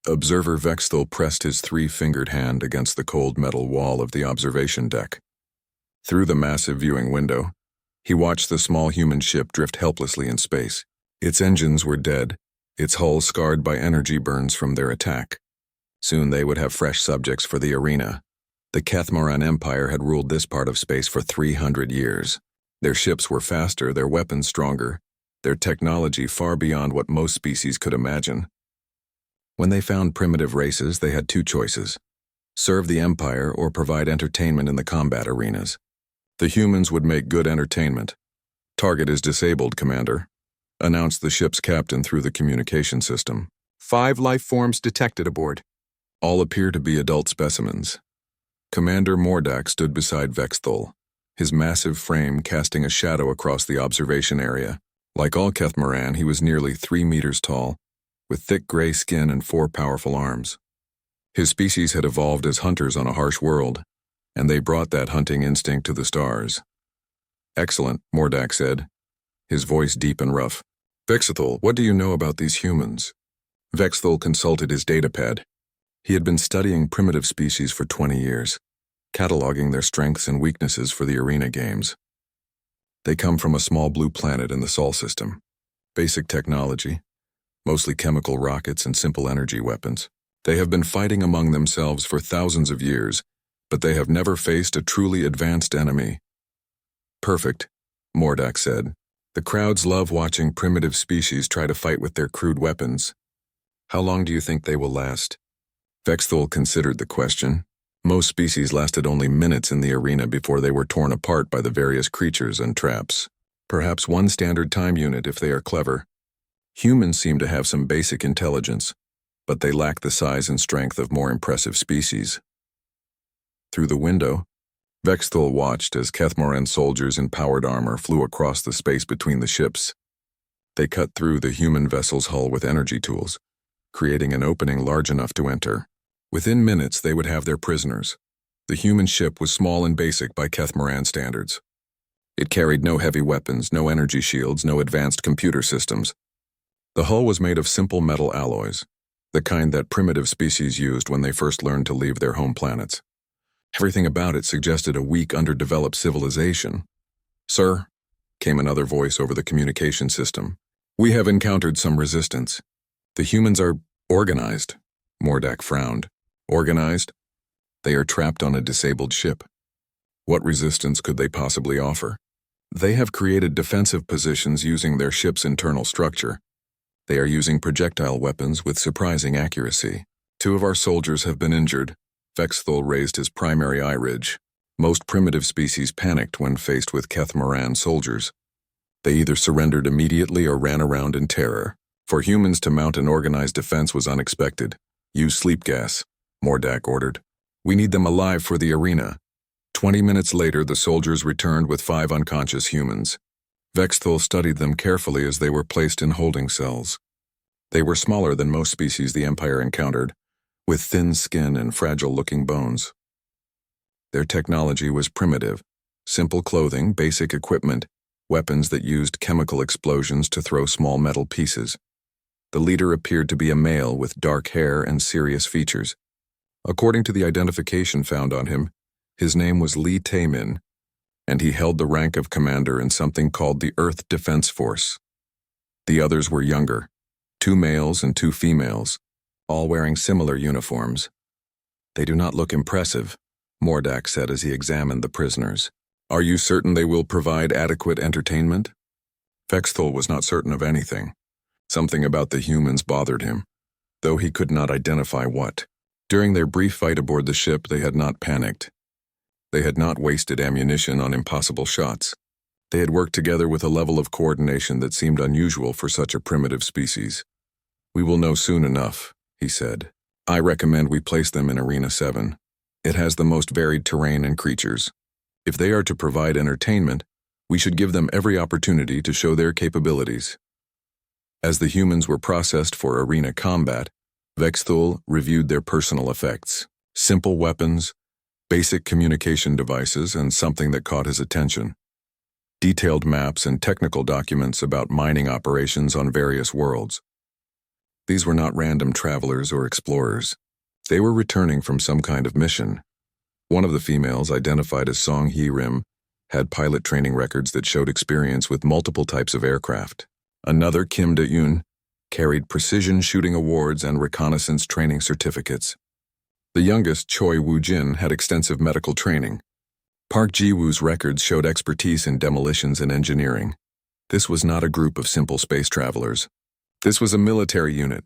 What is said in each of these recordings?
Observer Vexthal pressed his three-fingered hand against the cold metal wall of the observation deck. Through the massive viewing window, he watched the small human ship drift helplessly in space. Its engines were dead, its hull scarred by energy burns from their attack. Soon they would have fresh subjects for the arena. The Kathmaran Empire had ruled this part of space for 300 years. Their ships were faster, their weapons stronger, their technology far beyond what most species could imagine. When they found primitive races, they had two choices: serve the Empire or provide entertainment in the combat arenas. The humans would make good entertainment. "Target is disabled, Commander," announced the ship's captain through the communication system. 5 life forms detected aboard. All appear to be adult specimens. Commander Mordak stood beside Vexthal, his massive frame casting a shadow across the observation area. Like all Kathmaran, he was nearly 3 meters tall, with thick gray skin and 4 powerful arms. His species had evolved as hunters on a harsh world, and they brought that hunting instinct to the stars. "Excellent," Mordak said, his voice deep and rough. "Vexthal, what do you know about these humans?" Vexthal consulted his datapad. He had been studying primitive species for 20 years, cataloging their strengths and weaknesses for the arena games. They come from a small blue planet in the Sol system. Basic technology, mostly chemical rockets and simple energy weapons. They have been fighting among themselves for thousands of years, but they have never faced a truly advanced enemy. "Perfect," Mordak said. "The crowds love watching primitive species try to fight with their crude weapons. How long do you think they will last?" Vexthal considered the question. Most species lasted only minutes in the arena before they were torn apart by the various creatures and traps. Perhaps 1 standard time unit if they are clever. Humans seem to have some basic intelligence, but they lack the size and strength of more impressive species. Through the window, Vexthal watched as Kathmaran soldiers in powered armor flew across the space between the ships. They cut through the human vessel's hull with energy tools, creating an opening large enough to enter. Within minutes, they would have their prisoners. The human ship was small and basic by Kathmaran standards. It carried no heavy weapons, no energy shields, no advanced computer systems. The hull was made of simple metal alloys, the kind that primitive species used when they first learned to leave their home planets. Everything about it suggested a weak, underdeveloped civilization. "Sir," came another voice over the communication system, "we have encountered some resistance. The humans are organized." Mordak frowned. "Organized? They are trapped on a disabled ship. What resistance could they possibly offer? They have created defensive positions using their ship's internal structure. They are using projectile weapons with surprising accuracy. 2 of our soldiers have been injured." Vexthal raised his primary eye ridge. Most primitive species panicked when faced with Kathmaran soldiers. They either surrendered immediately or ran around in terror. For humans to mount an organized defense was unexpected. "Use sleep gas," Mordak ordered. "We need them alive for the arena." 20 minutes later, the soldiers returned with 5 unconscious humans. Vexthal studied them carefully as they were placed in holding cells. They were smaller than most species the Empire encountered, with thin skin and fragile-looking bones. Their technology was primitive: simple clothing, basic equipment, weapons that used chemical explosions to throw small metal pieces. The leader appeared to be a male with dark hair and serious features. According to the identification found on him, his name was Lee Taemin, and he held the rank of commander in something called the Earth Defense Force. The others were younger, 2 males and 2 females, all wearing similar uniforms. "They do not look impressive," Mordak said as he examined the prisoners. "Are you certain they will provide adequate entertainment?" Vexthal was not certain of anything. Something about the humans bothered him, though he could not identify what. During their brief fight aboard the ship, they had not panicked. They had not wasted ammunition on impossible shots. They had worked together with a level of coordination that seemed unusual for such a primitive species. "We will know soon enough," he said. "I recommend we place them in Arena 7. It has the most varied terrain and creatures. If they are to provide entertainment, we should give them every opportunity to show their capabilities." As the humans were processed for arena combat, Vexthal reviewed their personal effects: simple weapons, basic communication devices, and something that caught his attention: detailed maps and technical documents about mining operations on various worlds. These were not random travelers or explorers. They were returning from some kind of mission. One of the females, identified as Song Hee-rim, had pilot training records that showed experience with multiple types of aircraft. Another, Kim Da-eun, carried precision shooting awards and reconnaissance training certificates. The youngest, Choi Woo-jin, had extensive medical training. Park Ji-woo's records showed expertise in demolitions and engineering. This was not a group of simple space travelers. This was a military unit.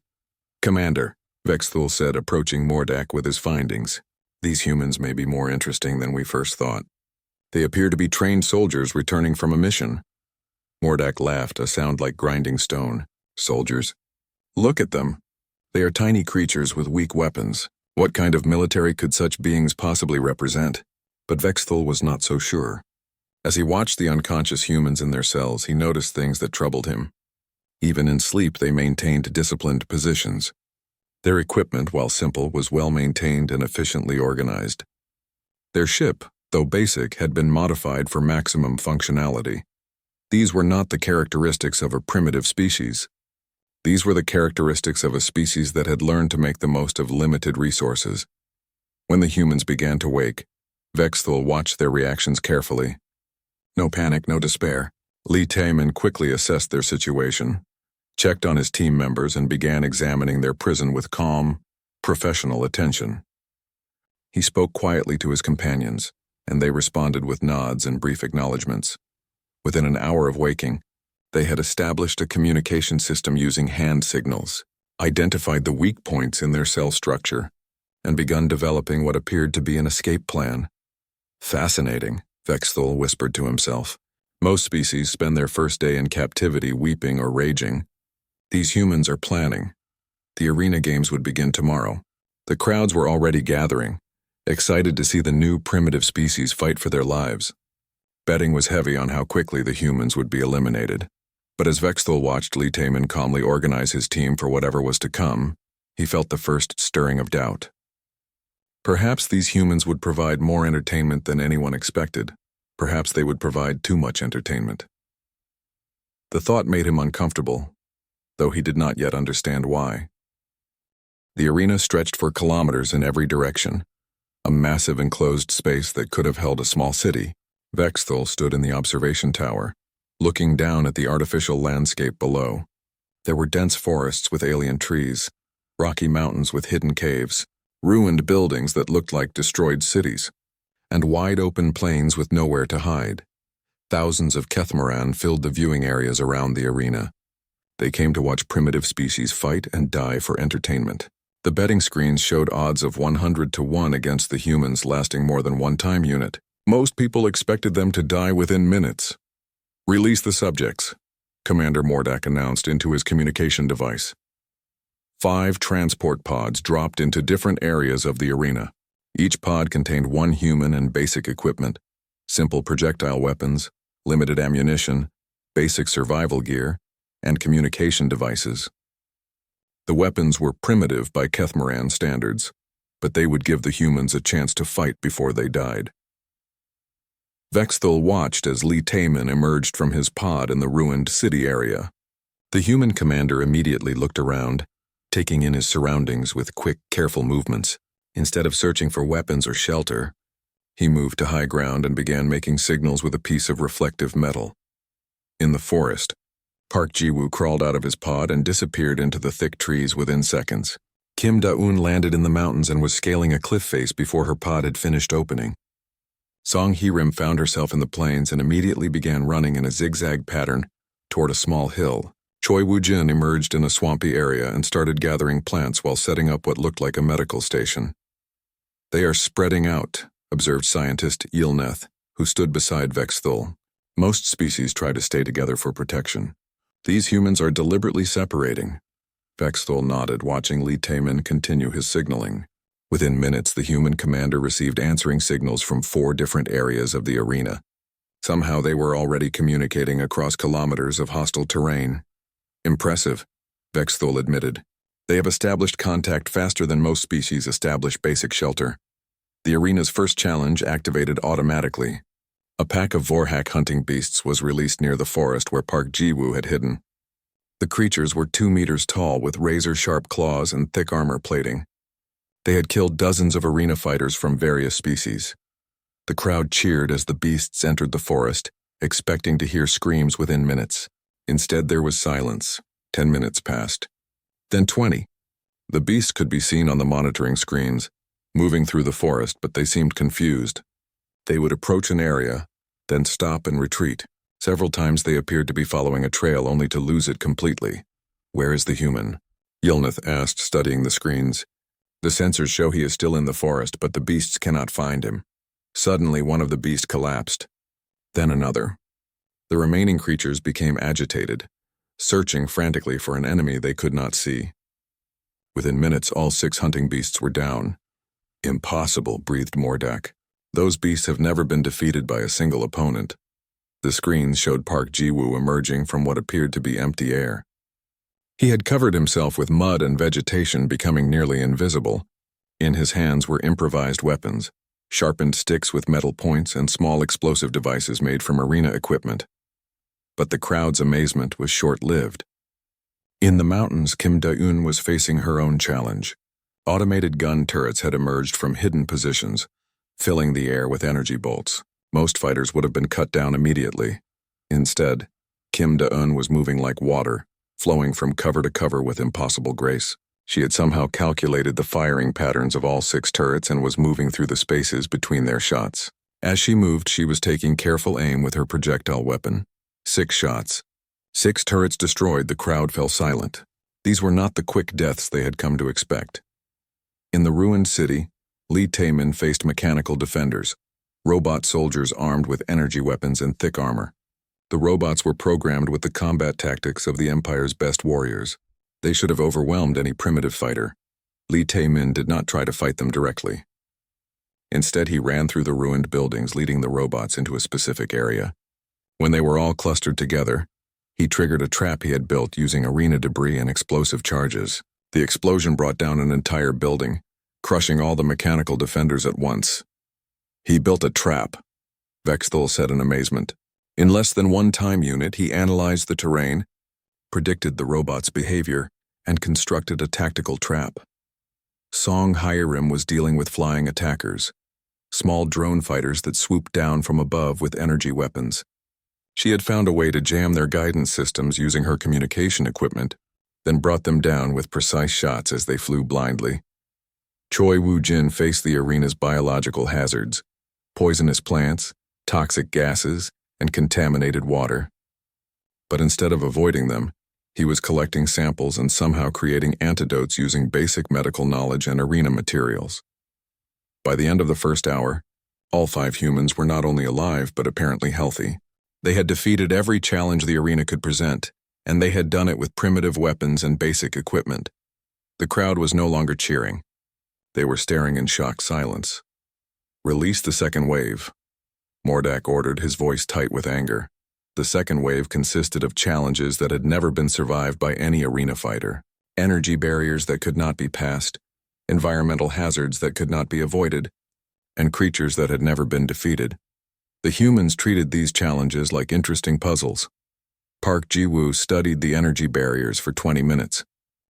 "Commander," Vexthul said, approaching Mordak with his findings. "These humans may be more interesting than we first thought. They appear to be trained soldiers returning from a mission." Mordak laughed, a sound like grinding stone. "Soldiers? Look at them. They are tiny creatures with weak weapons. What kind of military could such beings possibly represent?" But Vexthul was not so sure. As he watched the unconscious humans in their cells, he noticed things that troubled him. Even in sleep, they maintained disciplined positions. Their equipment, while simple, was well maintained and efficiently organized. Their ship, though basic, had been modified for maximum functionality. These were not the characteristics of a primitive species. These were the characteristics of a species that had learned to make the most of limited resources. When the humans began to wake, Vexthul watched their reactions carefully. No panic, no despair. Lee Taemin quickly assessed their situation, checked on his team members, and began examining their prison with calm, professional attention. He spoke quietly to his companions, and they responded with nods and brief acknowledgments. Within an hour of waking, they had established a communication system using hand signals, identified the weak points in their cell structure, and begun developing what appeared to be an escape plan. "Fascinating," Vexthul whispered to himself. "Most species spend their first day in captivity weeping or raging. These humans are planning. The arena games would begin tomorrow. The crowds were already gathering, excited to see the new primitive species fight for their lives. Betting was heavy on how quickly the humans would be eliminated. But as Vexthul watched Lee Taemin calmly organize his team for whatever was to come, he felt the first stirring of doubt. Perhaps these humans would provide more entertainment than anyone expected. Perhaps they would provide too much entertainment. The thought made him uncomfortable, though he did not yet understand why. The arena stretched for kilometers in every direction, a massive enclosed space that could have held a small city. Vexthul stood in the observation tower, looking down at the artificial landscape below. There were dense forests with alien trees, rocky mountains with hidden caves, ruined buildings that looked like destroyed cities, and wide-open plains with nowhere to hide. Thousands of Kethmaran filled the viewing areas around the arena. They came to watch primitive species fight and die for entertainment. The betting screens showed odds of 100-1 against the humans lasting more than one time unit. Most people expected them to die within minutes. "Release the subjects," Commander Mordak announced into his communication device. 5 transport pods dropped into different areas of the arena. Each pod contained one human and basic equipment, simple projectile weapons, limited ammunition, basic survival gear, and communication devices. The weapons were primitive by Kethmaran standards, but they would give the humans a chance to fight before they died. Vexthul watched as Lee Taemin emerged from his pod in the ruined city area. The human commander immediately looked around, taking in his surroundings with quick, careful movements. Instead of searching for weapons or shelter, he moved to high ground and began making signals with a piece of reflective metal. In the forest, Park Ji-woo crawled out of his pod and disappeared into the thick trees within seconds. Kim Da-eun landed in the mountains and was scaling a cliff face before her pod had finished opening. Song Hee-rim found herself in the plains and immediately began running in a zigzag pattern toward a small hill. Choi Woo-jin emerged in a swampy area and started gathering plants while setting up what looked like a medical station. "They are spreading out," observed scientist Yilneth, who stood beside Vexthul. "Most species try to stay together for protection. These humans are deliberately separating." Vexthul nodded, watching Lee Taemin continue his signaling. Within minutes, the human commander received answering signals from 4 different areas of the arena. Somehow they were already communicating across kilometers of hostile terrain. "Impressive," Vexthul admitted. "They have established contact faster than most species establish basic shelter." The arena's first challenge activated automatically. A pack of Vorhak hunting beasts was released near the forest where Park Ji-woo had hidden. The creatures were 2 meters tall with razor-sharp claws and thick armor plating. They had killed dozens of arena fighters from various species. The crowd cheered as the beasts entered the forest, expecting to hear screams within minutes. Instead, there was silence. 10 minutes passed. Then 20. The beasts could be seen on the monitoring screens, moving through the forest, but they seemed confused. They would approach an area, then stop and retreat. Several times they appeared to be following a trail only to lose it completely. Where is the human? Yilnith asked, studying the screens. The sensors show he is still in the forest, but the beasts cannot find him. Suddenly, one of the beasts collapsed. Then another. The remaining creatures became agitated, searching frantically for an enemy they could not see. Within minutes, all 6 hunting beasts were down. Impossible, breathed Mordak. Those beasts have never been defeated by a single opponent. The screens showed Park Ji-woo emerging from what appeared to be empty air. He had covered himself with mud and vegetation, becoming nearly invisible. In his hands were improvised weapons, sharpened sticks with metal points and small explosive devices made from arena equipment. But the crowd's amazement was short-lived. In the mountains, Kim Da-eun was facing her own challenge. Automated gun turrets had emerged from hidden positions, filling the air with energy bolts. Most fighters would have been cut down immediately. Instead, Kim Da-eun was moving like water, flowing from cover to cover with impossible grace. She had somehow calculated the firing patterns of all 6 turrets and was moving through the spaces between their shots. As she moved, she was taking careful aim with her projectile weapon. 6 shots. 6 turrets destroyed, the crowd fell silent. These were not the quick deaths they had come to expect. In the ruined city, Lee Taemin faced mechanical defenders, robot soldiers armed with energy weapons and thick armor. The robots were programmed with the combat tactics of the Empire's best warriors. They should have overwhelmed any primitive fighter. Lee Taemin did not try to fight them directly. Instead, he ran through the ruined buildings, leading the robots into a specific area. When they were all clustered together, he triggered a trap he had built using arena debris and explosive charges. The explosion brought down an entire building, crushing all the mechanical defenders at once. He built a trap, Vexthul said in amazement. In less than one time unit, he analyzed the terrain, predicted the robot's behavior, and constructed a tactical trap. Song Hyerim was dealing with flying attackers, small drone fighters that swooped down from above with energy weapons. She had found a way to jam their guidance systems using her communication equipment, then brought them down with precise shots as they flew blindly. Choi Woo-jin faced the arena's biological hazards, poisonous plants, toxic gases, and contaminated water. But instead of avoiding them, he was collecting samples and somehow creating antidotes using basic medical knowledge and arena materials. By the end of the first hour, all 5 humans were not only alive but apparently healthy. They had defeated every challenge the arena could present, and they had done it with primitive weapons and basic equipment. The crowd was no longer cheering. They were staring in shocked silence. Release the second wave, Mordak ordered, his voice tight with anger. The second wave consisted of challenges that had never been survived by any arena fighter. Energy barriers that could not be passed, environmental hazards that could not be avoided, and creatures that had never been defeated. The humans treated these challenges like interesting puzzles. Park Ji-woo studied the energy barriers for 20 minutes,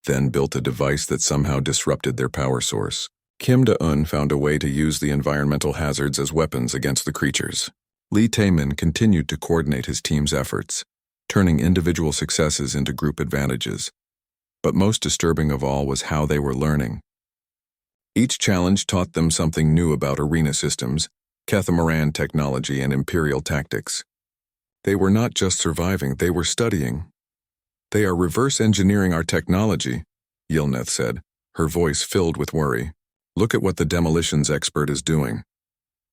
then built a device that somehow disrupted their power source. Kim Da-eun found a way to use the environmental hazards as weapons against the creatures. Lee Taemin continued to coordinate his team's efforts, turning individual successes into group advantages. But most disturbing of all was how they were learning. Each challenge taught them something new about arena systems, Catamaran technology, and Imperial tactics. They were not just surviving, they were studying. They are reverse engineering our technology, Yilnith said, her voice filled with worry. Look at what the demolitions expert is doing.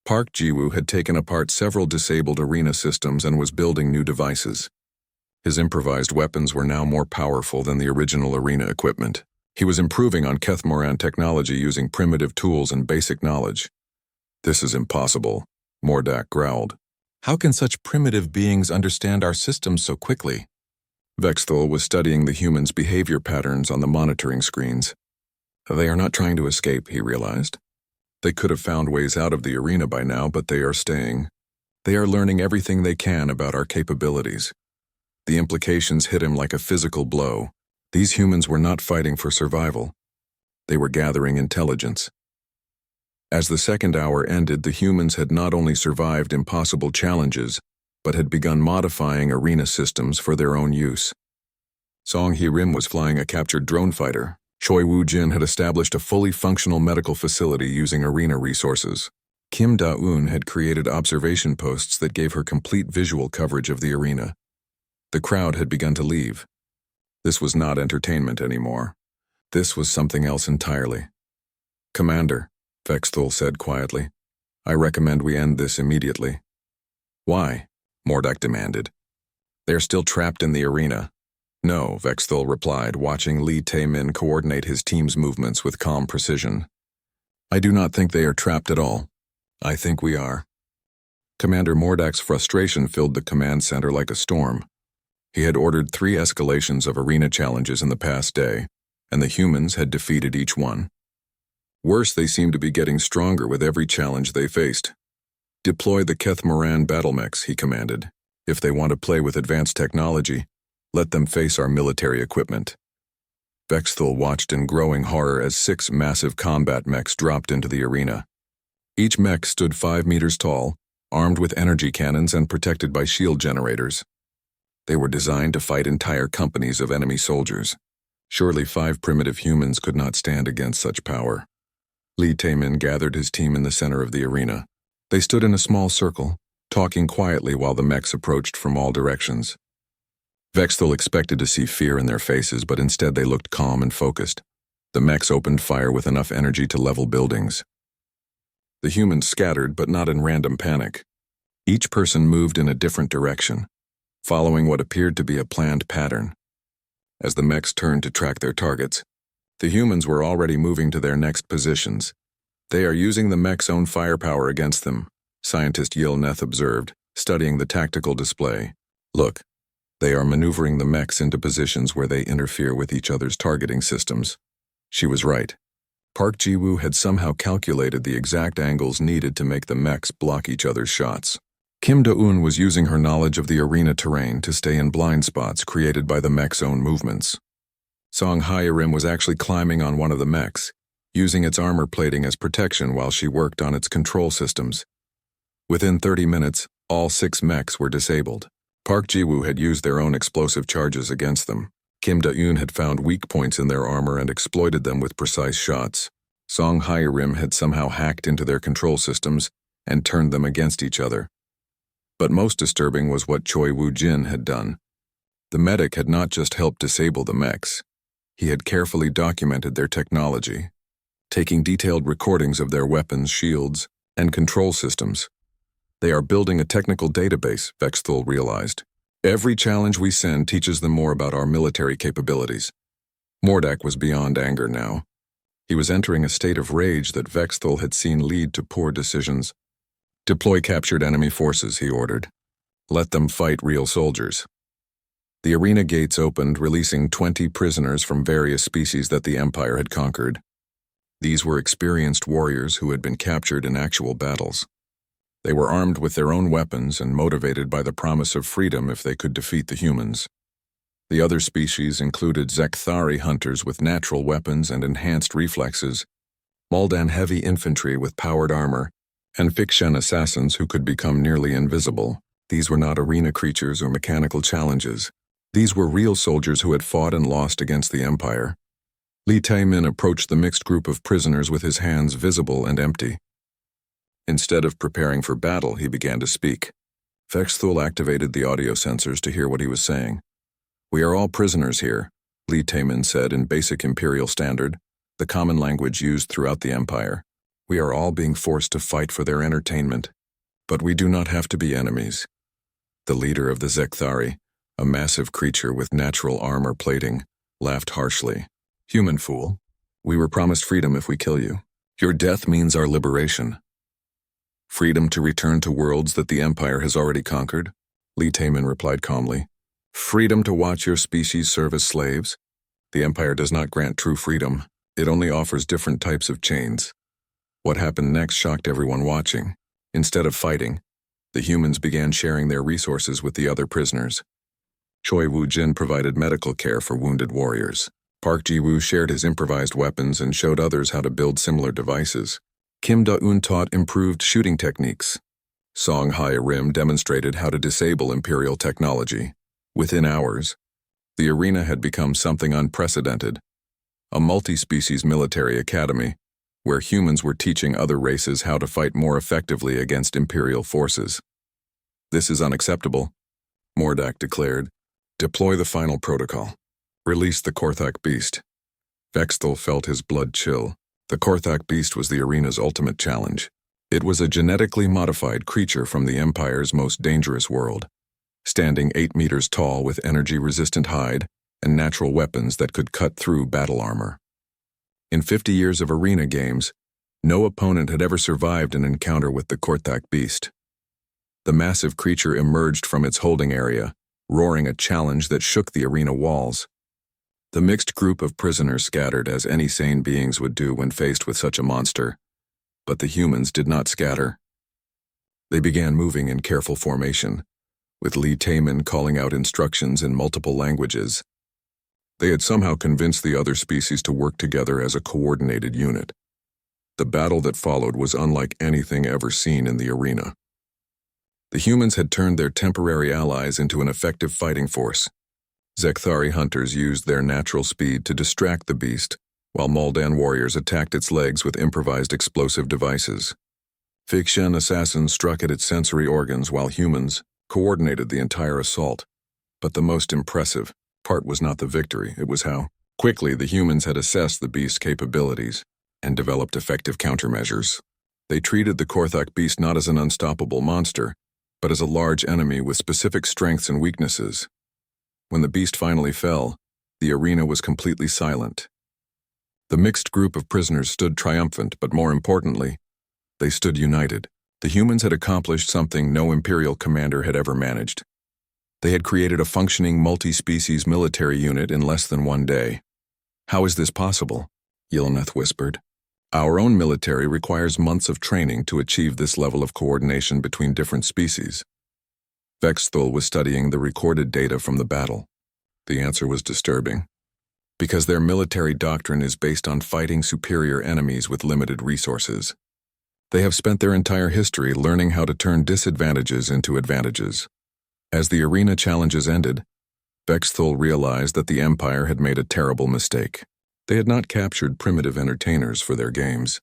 Park Ji-woo had taken apart several disabled arena systems and was building new devices. His improvised weapons were now more powerful than the original arena equipment. He was improving on Catamaran technology using primitive tools and basic knowledge. This is impossible, Mordak growled. How can such primitive beings understand our systems so quickly? Vexthul was studying the humans' behavior patterns on the monitoring screens. They are not trying to escape, he realized. They could have found ways out of the arena by now, but they are staying. They are learning everything they can about our capabilities. The implications hit him like a physical blow. These humans were not fighting for survival. They were gathering intelligence. As the second hour ended, the humans had not only survived impossible challenges, but had begun modifying arena systems for their own use. Song Hee-rim was flying a captured drone fighter. Choi Woo-jin had established a fully functional medical facility using arena resources. Kim Da-eun had created observation posts that gave her complete visual coverage of the arena. The crowd had begun to leave. This was not entertainment anymore. This was something else entirely. "Commander," Vexthul said quietly, "I recommend we end this immediately." "Why?" Mordak demanded. "They're still trapped in the arena." "No," Vexthul replied, watching Lee Tae-min coordinate his team's movements with calm precision. "I do not think they are trapped at all. I think we are." Commander Mordak's frustration filled the command center like a storm. He had ordered 3 escalations of arena challenges in the past day, and the humans had defeated each one. Worse, they seemed to be getting stronger with every challenge they faced. "Deploy the Keth-Moran battlemechs," he commanded. "If they want to play with advanced technology, let them face our military equipment." Vexthul watched in growing horror as 6 massive combat mechs dropped into the arena. Each mech stood 5 meters tall, armed with energy cannons and protected by shield generators. They were designed to fight entire companies of enemy soldiers. Surely 5 primitive humans could not stand against such power. Lee Tae-min gathered his team in the center of the arena. They stood in a small circle, talking quietly while the mechs approached from all directions. Vexthul expected to see fear in their faces, but instead they looked calm and focused. The mechs opened fire with enough energy to level buildings. The humans scattered, but not in random panic. Each person moved in a different direction, following what appeared to be a planned pattern. As the mechs turned to track their targets, the humans were already moving to their next positions. "They are using the mech's own firepower against them," scientist Yilneth observed, studying the tactical display. "Look, they are maneuvering the mechs into positions where they interfere with each other's targeting systems." She was right. Park Ji-woo had somehow calculated the exact angles needed to make the mechs block each other's shots. Kim Da-eun was using her knowledge of the arena terrain to stay in blind spots created by the mech's own movements. Song Hye-rim was actually climbing on one of the mechs, using its armor plating as protection while she worked on its control systems. Within 30 minutes, all 6 mechs were disabled. Park Ji-woo had used their own explosive charges against them. Kim Da-eun had found weak points in their armor and exploited them with precise shots. Song Hye-rim had somehow hacked into their control systems and turned them against each other. But most disturbing was what Choi Woo-jin had done. The medic had not just helped disable the mechs. He had carefully documented their technology, taking detailed recordings of their weapons, shields, and control systems. "They are building a technical database," Vexthul realized. "Every challenge we send teaches them more about our military capabilities." Mordak was beyond anger now. He was entering a state of rage that Vexthul had seen lead to poor decisions. "Deploy captured enemy forces," he ordered. "Let them fight real soldiers." The arena gates opened, releasing 20 prisoners from various species that the Empire had conquered. These were experienced warriors who had been captured in actual battles. They were armed with their own weapons and motivated by the promise of freedom if they could defeat the humans. The other species included Zekthari hunters with natural weapons and enhanced reflexes, Maldan heavy infantry with powered armor, and Fikshen assassins who could become nearly invisible. These were not arena creatures or mechanical challenges. These were real soldiers who had fought and lost against the Empire. Lee Tae-min approached the mixed group of prisoners with his hands visible and empty. Instead of preparing for battle, he began to speak. Vexthul activated the audio sensors to hear what he was saying. "We are all prisoners here," Lee Tae-min said in basic Imperial Standard, the common language used throughout the Empire. "We are all being forced to fight for their entertainment. But we do not have to be enemies." The leader of the Zekthari, a massive creature with natural armor plating, laughed harshly. "Human fool, we were promised freedom if we kill you. Your death means our liberation." "Freedom to return to worlds that the Empire has already conquered?" Lee Tae-min replied calmly. "Freedom to watch your species serve as slaves? The Empire does not grant true freedom. It only offers different types of chains." What happened next shocked everyone watching. Instead of fighting, the humans began sharing their resources with the other prisoners. Choi Woo-jin provided medical care for wounded warriors. Park Ji-woo shared his improvised weapons and showed others how to build similar devices. Kim Da-eun taught improved shooting techniques. Song Hae-rim demonstrated how to disable Imperial technology. Within hours, the arena had become something unprecedented. A multi-species military academy, where humans were teaching other races how to fight more effectively against Imperial forces. "This is unacceptable," Mordak declared. "Deploy the final protocol. Release the Korthak beast." Vexthal felt his blood chill. The Korthak beast was the arena's ultimate challenge. It was a genetically modified creature from the Empire's most dangerous world, standing 8 meters tall with energy-resistant hide and natural weapons that could cut through battle armor. In 50 years of arena games, no opponent had ever survived an encounter with the Korthak beast. The massive creature emerged from its holding area, roaring a challenge that shook the arena walls. The mixed group of prisoners scattered as any sane beings would do when faced with such a monster, but the humans did not scatter. They began moving in careful formation, with Lee Taemin calling out instructions in multiple languages. They had somehow convinced the other species to work together as a coordinated unit. The battle that followed was unlike anything ever seen in the arena. The humans had turned their temporary allies into an effective fighting force. Zekthari hunters used their natural speed to distract the beast, while Moldan warriors attacked its legs with improvised explosive devices. Fikshen assassins struck at its sensory organs while humans coordinated the entire assault. But the most impressive part was not the victory, it was how quickly the humans had assessed the beast's capabilities and developed effective countermeasures. They treated the Korthak beast not as an unstoppable monster, but as a large enemy with specific strengths and weaknesses. When the beast finally fell, the arena was completely silent. The mixed group of prisoners stood triumphant, but more importantly, they stood united. The humans had accomplished something no Imperial commander had ever managed. They had created a functioning multi-species military unit in less than 1 day. "How is this possible?" Yilneth whispered. "Our own military requires months of training to achieve this level of coordination between different species." Vexthul was studying the recorded data from the battle. The answer was disturbing. Because their military doctrine is based on fighting superior enemies with limited resources. They have spent their entire history learning how to turn disadvantages into advantages. As the arena challenges ended, Vexthul realized that the Empire had made a terrible mistake. They had not captured primitive entertainers for their games.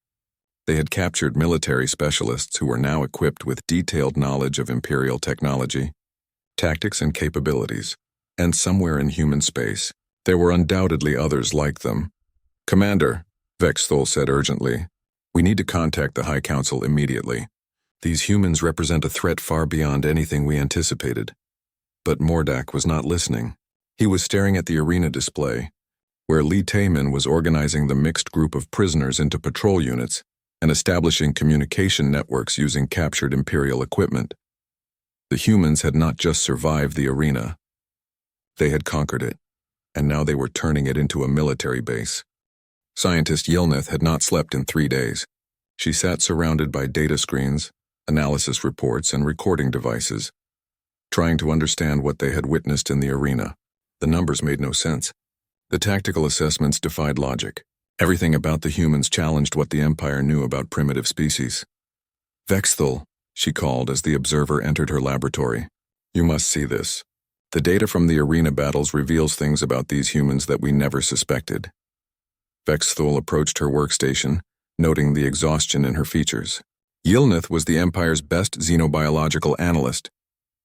They had captured military specialists who were now equipped with detailed knowledge of Imperial technology, tactics and capabilities, and somewhere in human space, there were undoubtedly others like them. "Commander," Vexthul said urgently, "we need to contact the High Council immediately. These humans represent a threat far beyond anything we anticipated." But Mordak was not listening. He was staring at the arena display, where Lee Taemin was organizing the mixed group of prisoners into patrol units and establishing communication networks using captured Imperial equipment. The humans had not just survived the arena. They had conquered it, and now they were turning it into a military base. Scientist Yilneth had not slept in 3 days. She sat surrounded by data screens, analysis reports, and recording devices, trying to understand what they had witnessed in the arena. The numbers made no sense. The tactical assessments defied logic. Everything about the humans challenged what the Empire knew about primitive species. "Vexthul," she called as the observer entered her laboratory. "You must see this. The data from the arena battles reveals things about these humans that we never suspected." Vexthul approached her workstation, noting the exhaustion in her features. Yilneth was the Empire's best xenobiological analyst,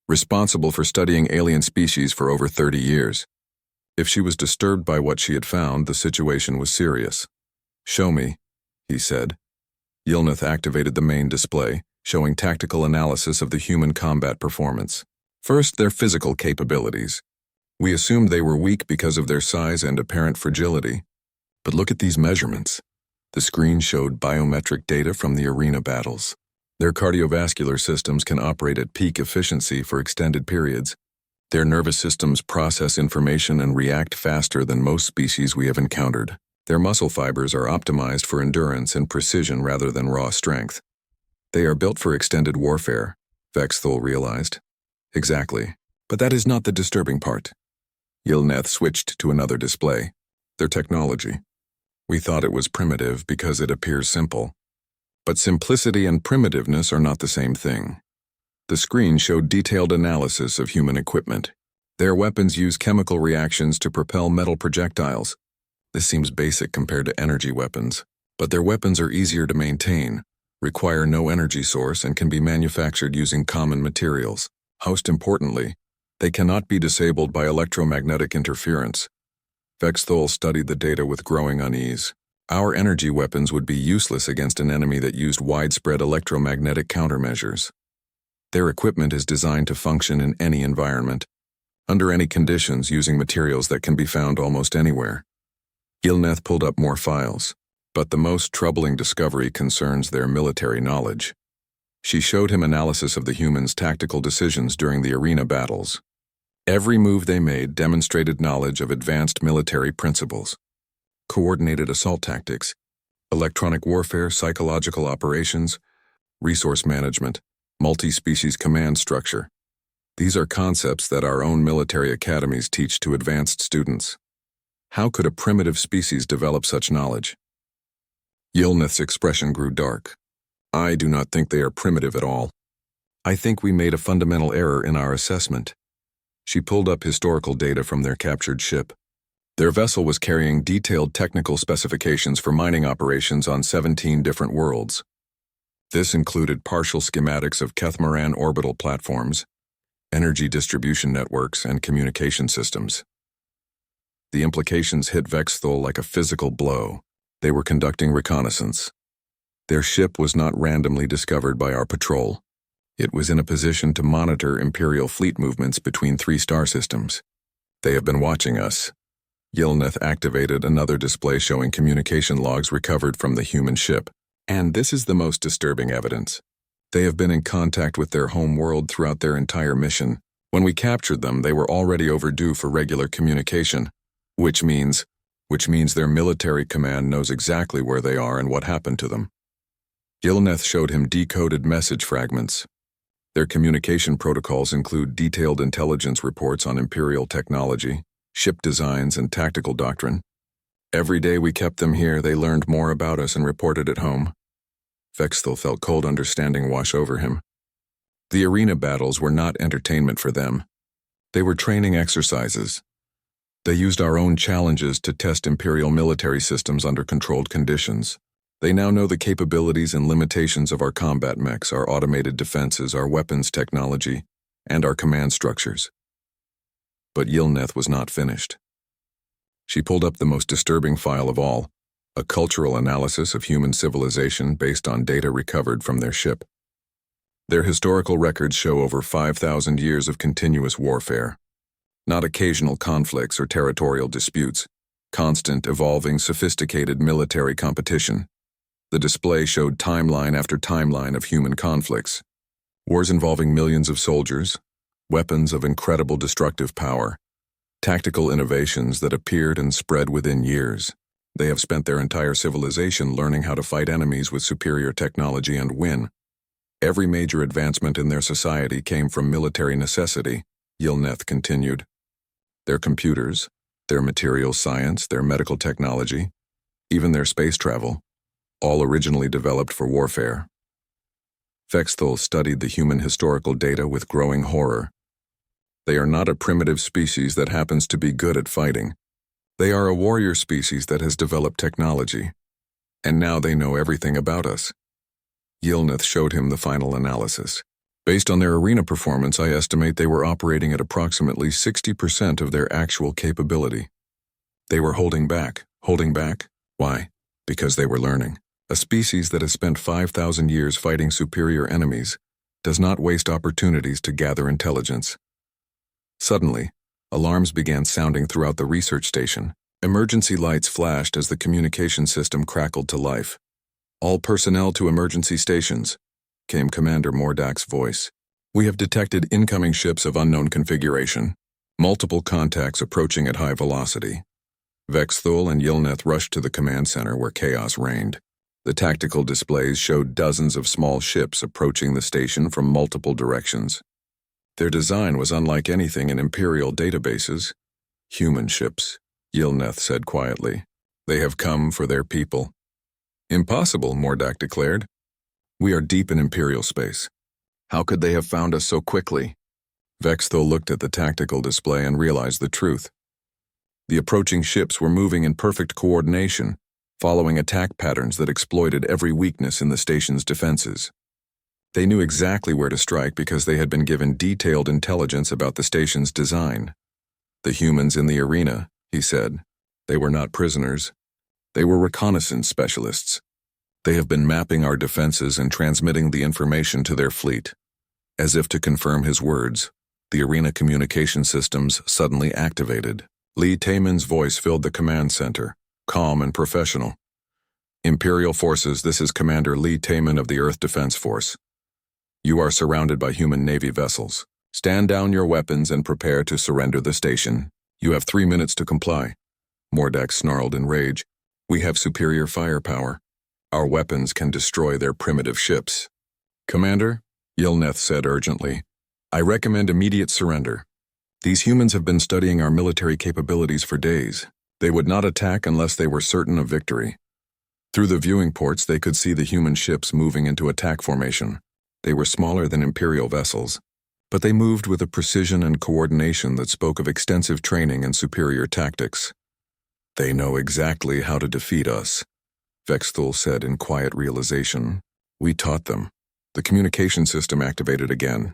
responsible for studying alien species for over 30 years. If she was disturbed by what she had found, the situation was serious. "Show me," he said. Yilneth activated the main display, showing tactical analysis of the human combat performance. First, their physical capabilities. We assumed they were weak because of their size and apparent fragility. But look at these measurements. The screen showed biometric data from the arena battles. Their cardiovascular systems can operate at peak efficiency for extended periods. Their nervous systems process information and react faster than most species we have encountered. Their muscle fibers are optimized for endurance and precision rather than raw strength. They are built for extended warfare, Vexthul realized. Exactly. But that is not the disturbing part. Yilneth switched to another display. Their technology. We thought it was primitive because it appears simple. But simplicity and primitiveness are not the same thing. The screen showed detailed analysis of human equipment. Their weapons use chemical reactions to propel metal projectiles. This seems basic compared to energy weapons, but their weapons are easier to maintain, require no energy source, and can be manufactured using common materials. Most importantly, they cannot be disabled by electromagnetic interference. Vexthol studied the data with growing unease. Our energy weapons would be useless against an enemy that used widespread electromagnetic countermeasures. Their equipment is designed to function in any environment, under any conditions, using materials that can be found almost anywhere. Yilneth pulled up more files, but the most troubling discovery concerns their military knowledge. She showed him analysis of the humans' tactical decisions during the arena battles. Every move they made demonstrated knowledge of advanced military principles. Coordinated assault tactics, electronic warfare, psychological operations, resource management, multi-species command structure. These are concepts that our own military academies teach to advanced students. How could a primitive species develop such knowledge? Yilneth's expression grew dark. I do not think they are primitive at all. I think we made a fundamental error in our assessment. She pulled up historical data from their captured ship. Their vessel was carrying detailed technical specifications for mining operations on 17 different worlds. This included partial schematics of Kethmaran orbital platforms, energy distribution networks, and communication systems. The implications hit Vexthol like a physical blow. They were conducting reconnaissance. Their ship was not randomly discovered by our patrol. It was in a position to monitor Imperial fleet movements between 3 star systems. They have been watching us. Yilneth activated another display showing communication logs recovered from the human ship. And this is the most disturbing evidence. They have been in contact with their home world throughout their entire mission. When we captured them, they were already overdue for regular communication, which means their military command knows exactly where they are and what happened to them. Yilneth showed him decoded message fragments. Their communication protocols include detailed intelligence reports on Imperial technology, ship designs, and tactical doctrine. Every day we kept them here, they learned more about us and reported at home. Vexthol felt cold understanding wash over him. The arena battles were not entertainment for them. They were training exercises. They used our own challenges to test Imperial military systems under controlled conditions. They now know the capabilities and limitations of our combat mechs, our automated defenses, our weapons technology, and our command structures. But Yilneth was not finished. She pulled up the most disturbing file of all, a cultural analysis of human civilization based on data recovered from their ship. Their historical records show over 5,000 years of continuous warfare. Not occasional conflicts or territorial disputes, constant, evolving, sophisticated military competition. The display showed timeline after timeline of human conflicts. Wars involving millions of soldiers, weapons of incredible destructive power, tactical innovations that appeared and spread within years. They have spent their entire civilization learning how to fight enemies with superior technology and win. Every major advancement in their society came from military necessity, Yilneth continued. Their computers, their material science, their medical technology, even their space travel, all originally developed for warfare. Vexthol studied the human historical data with growing horror. They are not a primitive species that happens to be good at fighting. They are a warrior species that has developed technology. And now they know everything about us. Yilneth showed him the final analysis. Based on their arena performance, I estimate they were operating at approximately 60% of their actual capability. They were holding back. Holding back? Why? Because they were learning. A species that has spent 5,000 years fighting superior enemies does not waste opportunities to gather intelligence. Suddenly, alarms began sounding throughout the research station. Emergency lights flashed as the communication system crackled to life. All personnel to emergency stations, came Commander Mordak's voice. We have detected incoming ships of unknown configuration. Multiple contacts approaching at high velocity. Vexthol and Yilneth rushed to the command center where chaos reigned. The tactical displays showed dozens of small ships approaching the station from multiple directions. Their design was unlike anything in Imperial databases. Human ships, Yilneth said quietly. They have come for their people. Impossible, Mordak declared. We are deep in Imperial space. How could they have found us so quickly? Vexthul looked at the tactical display and realized the truth. The approaching ships were moving in perfect coordination, following attack patterns that exploited every weakness in the station's defenses. They knew exactly where to strike because they had been given detailed intelligence about the station's design. The humans in the arena, he said. They were not prisoners. They were reconnaissance specialists. They have been mapping our defenses and transmitting the information to their fleet. As if to confirm his words, the arena communication systems suddenly activated. Lee Taemin's voice filled the command center, calm and professional. Imperial forces, this is Commander Lee Taemin of the Earth Defense Force. You are surrounded by human Navy vessels. Stand down your weapons and prepare to surrender the station. You have 3 minutes to comply. Mordak snarled in rage. We have superior firepower. Our weapons can destroy their primitive ships. Commander, Yilneth said urgently, I recommend immediate surrender. These humans have been studying our military capabilities for days. They would not attack unless they were certain of victory. Through the viewing ports, they could see the human ships moving into attack formation. They were smaller than Imperial vessels, but they moved with a precision and coordination that spoke of extensive training and superior tactics. They know exactly how to defeat us, Vexthul said in quiet realization. We taught them. The communication system activated again.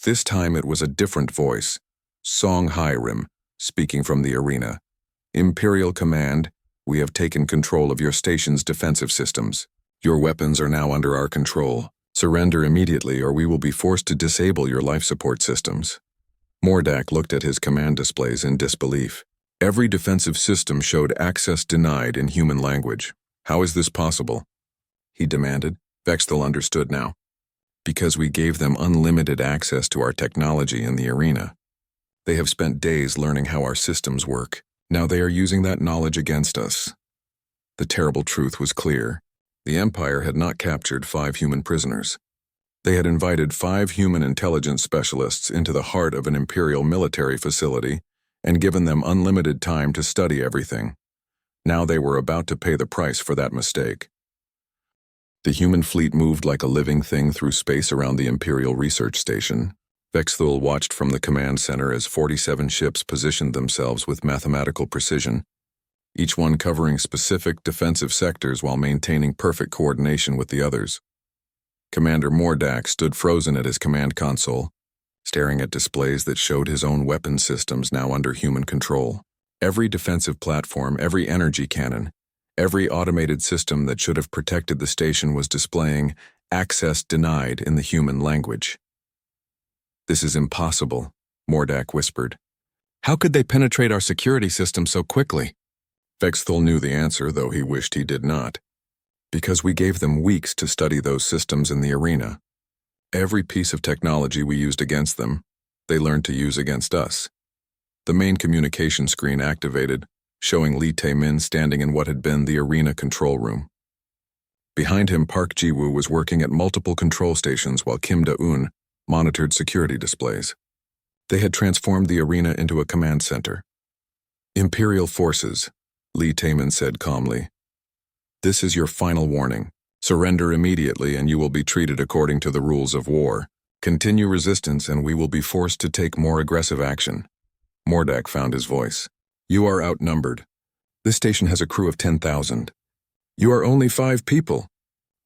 This time it was a different voice, Song Hiram, speaking from the arena. Imperial Command, we have taken control of your station's defensive systems. Your weapons are now under our control. Surrender immediately or we will be forced to disable your life support systems. Mordak looked at his command displays in disbelief. Every defensive system showed access denied in human language. How is this possible? He demanded. Vexthul understood now. Because we gave them unlimited access to our technology in the arena. They have spent days learning how our systems work. Now they are using that knowledge against us. The terrible truth was clear. The Empire had not captured 5 human prisoners. They had invited 5 human intelligence specialists into the heart of an Imperial military facility and given them unlimited time to study everything. Now they were about to pay the price for that mistake. The human fleet moved like a living thing through space around the Imperial Research Station. Vexthul watched from the command center as 47 ships positioned themselves with mathematical precision, each one covering specific defensive sectors while maintaining perfect coordination with the others. Commander Mordak stood frozen at his command console, staring at displays that showed his own weapon systems now under human control. Every defensive platform, every energy cannon, every automated system that should have protected the station was displaying access denied in the human language. This is impossible, Mordak whispered. How could they penetrate our security system so quickly? Vexthul knew the answer, though he wished he did not. Because we gave them weeks to study those systems in the arena. Every piece of technology we used against them, they learned to use against us. The main communication screen activated, showing Lee Taemin standing in what had been the arena control room. Behind him, Park Ji-woo was working at multiple control stations while Kim Da-eun monitored security displays. They had transformed the arena into a command center. Imperial forces, Lee Taemin said calmly. This is your final warning. Surrender immediately and you will be treated according to the rules of war. Continue resistance and we will be forced to take more aggressive action. Mordak found his voice. You are outnumbered. This station has a crew of 10,000. You are only 5 people.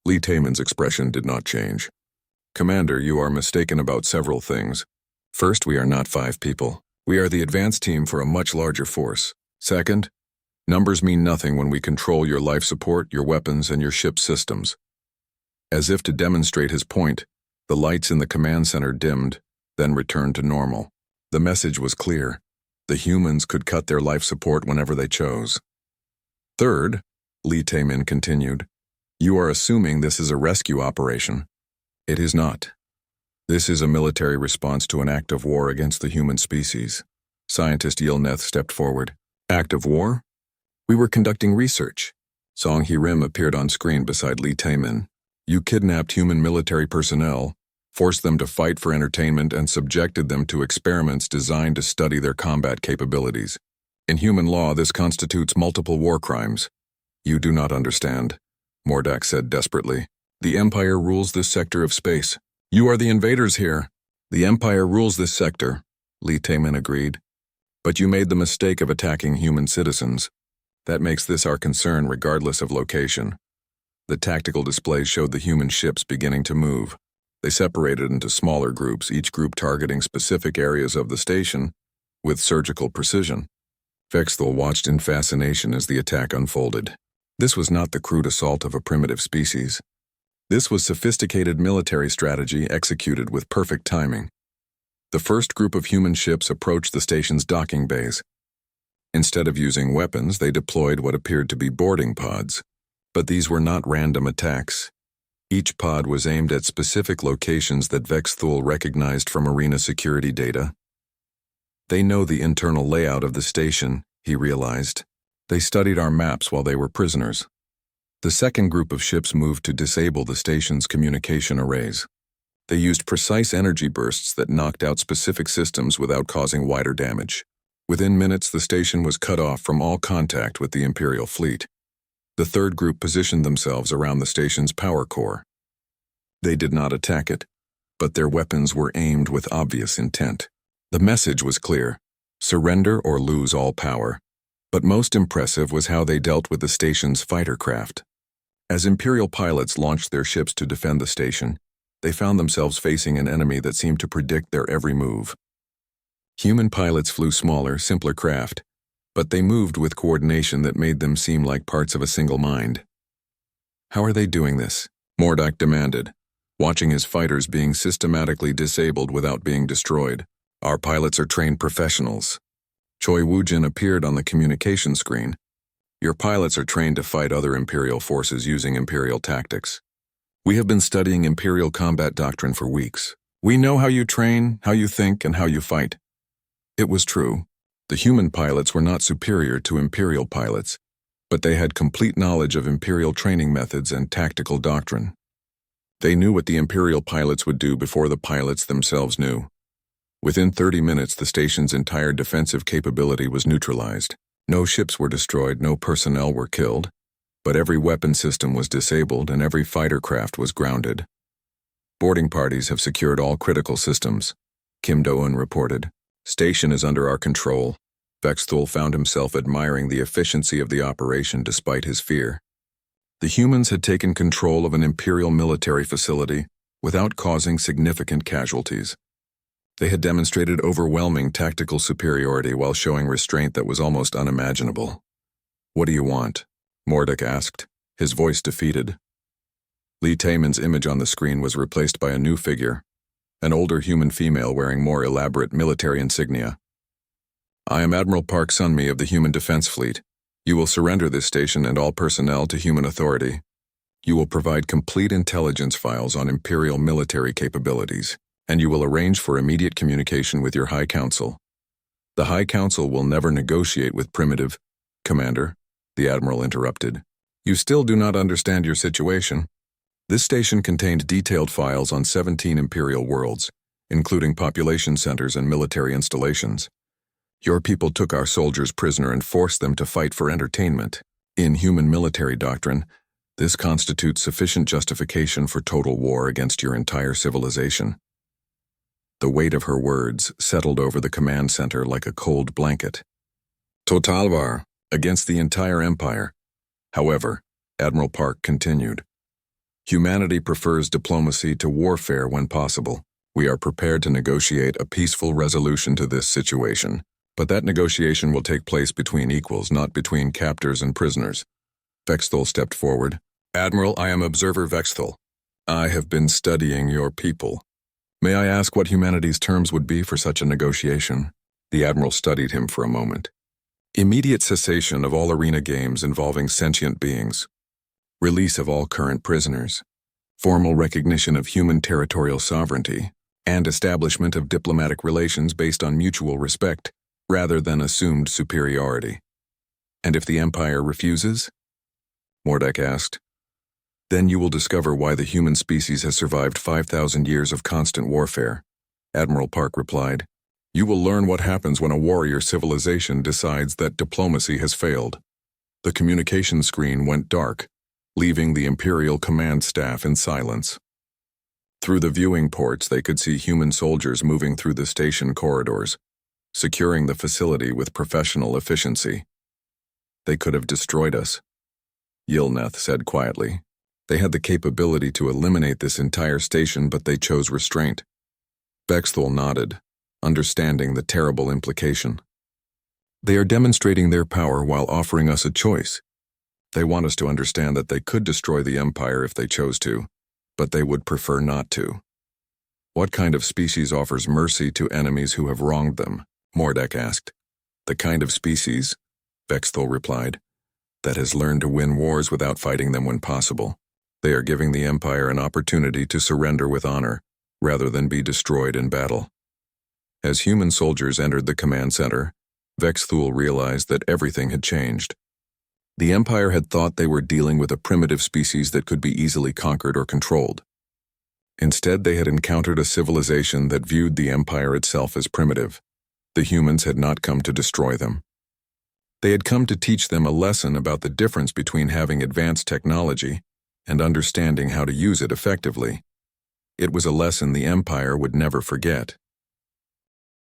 Lee Taemin's expression did not change. Commander, you are mistaken about several things. First, we are not 5 people. We are the advance team for a much larger force. Second, numbers mean nothing when we control your life support, your weapons, and your ship systems. As if to demonstrate his point, the lights in the command center dimmed, then returned to normal. The message was clear. The humans could cut their life support whenever they chose. Third, Lee Taemin continued, you are assuming this is a rescue operation. It is not. This is a military response to an act of war against the human species. Scientist Yilneth stepped forward. Act of war? We were conducting research. Song Hiram appeared on screen beside Lee Taemin. You kidnapped human military personnel, forced them to fight for entertainment, and subjected them to experiments designed to study their combat capabilities. In human law, this constitutes multiple war crimes. You do not understand, Mordak said desperately. The Empire rules this sector of space. You are the invaders here. The Empire rules this sector, Lee Taemin agreed. But you made the mistake of attacking human citizens. That makes this our concern regardless of location. The tactical displays showed the human ships beginning to move. They separated into smaller groups, each group targeting specific areas of the station with surgical precision. Vexthal watched in fascination as the attack unfolded. This was not the crude assault of a primitive species. This was sophisticated military strategy executed with perfect timing. The first group of human ships approached the station's docking bays. Instead of using weapons, they deployed what appeared to be boarding pods. But these were not random attacks. Each pod was aimed at specific locations that Vexthal recognized from arena security data. They know the internal layout of the station, he realized. They studied our maps while they were prisoners. The second group of ships moved to disable the station's communication arrays. They used precise energy bursts that knocked out specific systems without causing wider damage. Within minutes, the station was cut off from all contact with the Imperial fleet. The third group positioned themselves around the station's power core. They did not attack it, but their weapons were aimed with obvious intent. The message was clear: surrender or lose all power. But most impressive was how they dealt with the station's fighter craft. As Imperial pilots launched their ships to defend the station, they found themselves facing an enemy that seemed to predict their every move. Human pilots flew smaller, simpler craft, but they moved with coordination that made them seem like parts of a single mind. How are they doing this? Mordak demanded, watching his fighters being systematically disabled without being destroyed. Our pilots are trained professionals. Choi Woojin appeared on the communication screen. Your pilots are trained to fight other Imperial forces using Imperial tactics. We have been studying Imperial combat doctrine for weeks. We know how you train, how you think, and how you fight. It was true. The human pilots were not superior to Imperial pilots, but they had complete knowledge of Imperial training methods and tactical doctrine. They knew what the Imperial pilots would do before the pilots themselves knew. Within 30 minutes, the station's entire defensive capability was neutralized. No ships were destroyed, no personnel were killed, but every weapon system was disabled and every fighter craft was grounded. Boarding parties have secured all critical systems, Kim Do-eun reported. Station is under our control. Vexthal found himself admiring the efficiency of the operation despite his fear. The humans had taken control of an Imperial military facility without causing significant casualties. They had demonstrated overwhelming tactical superiority while showing restraint that was almost unimaginable. What do you want? Mordak asked, his voice defeated. Lee Taemin's image on the screen was replaced by a new figure, an older human female wearing more elaborate military insignia. I am Admiral Park Sunmi of the Human Defense Fleet. You will surrender this station and all personnel to human authority. You will provide complete intelligence files on Imperial military capabilities, and you will arrange for immediate communication with your High Council. The High Council will never negotiate with primitive. Commander, the Admiral interrupted. You still do not understand your situation. This station contained detailed files on 17 Imperial worlds, including population centers and military installations. Your people took our soldiers prisoner and forced them to fight for entertainment. In human military doctrine, this constitutes sufficient justification for total war against your entire civilization. The weight of her words settled over the command center like a cold blanket. Total war, against the entire empire. However, Admiral Park continued. Humanity prefers diplomacy to warfare when possible. We are prepared to negotiate a peaceful resolution to this situation, but that negotiation will take place between equals, not between captors and prisoners. Vexthal stepped forward. Admiral, I am Observer Vexthal. I have been studying your people. May I ask what humanity's terms would be for such a negotiation? The Admiral studied him for a moment. Immediate cessation of all arena games involving sentient beings. Release of all current prisoners. Formal recognition of human territorial sovereignty, and establishment of diplomatic relations based on mutual respect, rather than assumed superiority. And if the Empire refuses? Mordak asked. Then you will discover why the human species has survived 5,000 years of constant warfare, Admiral Park replied. You will learn what happens when a warrior civilization decides that diplomacy has failed. The communication screen went dark, leaving the Imperial command staff in silence. Through the viewing ports, they could see human soldiers moving through the station corridors, securing the facility with professional efficiency. They could have destroyed us, Yilneth said quietly. They had the capability to eliminate this entire station, but they chose restraint. Vexthul nodded, understanding the terrible implication. They are demonstrating their power while offering us a choice. They want us to understand that they could destroy the Empire if they chose to, but they would prefer not to. What kind of species offers mercy to enemies who have wronged them? Mordek asked. The kind of species, Vexthul replied, that has learned to win wars without fighting them when possible. They are giving the Empire an opportunity to surrender with honor, rather than be destroyed in battle. As human soldiers entered the command center, Vexthul realized that everything had changed. The Empire had thought they were dealing with a primitive species that could be easily conquered or controlled. Instead, they had encountered a civilization that viewed the Empire itself as primitive. The humans had not come to destroy them. They had come to teach them a lesson about the difference between having advanced technology and understanding how to use it effectively. It was a lesson the Empire would never forget.